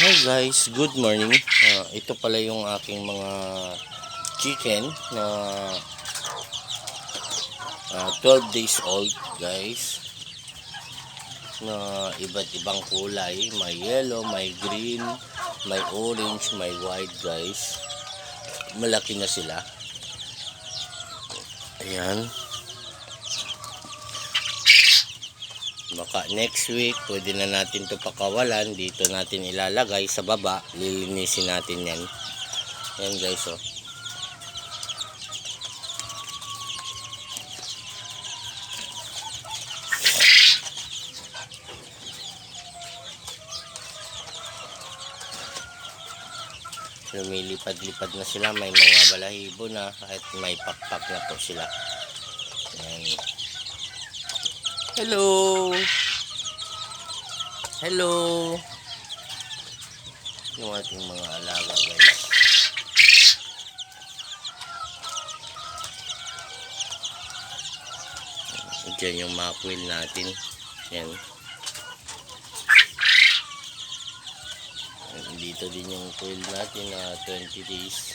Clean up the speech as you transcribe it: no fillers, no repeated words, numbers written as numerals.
Hi guys, good morning. Ito pala yung aking mga chicken na 12 days old guys, na iba't ibang kulay. May yellow, may green, may orange, may white guys. Malaki na sila. Ayan. Baka next week pwede na natin to pakawalan. Dito natin ilalagay sa baba. Lilinisin natin yan. Yan guys, oh. Lumilipad-lipad na sila. May mga balahibo na kahit may pakpak na po sila. Yan. Hello. Hello. Yung ating mga alaga guys. Diyan yung mga quail natin. Yan. Dito din yung quail natin na 20 days.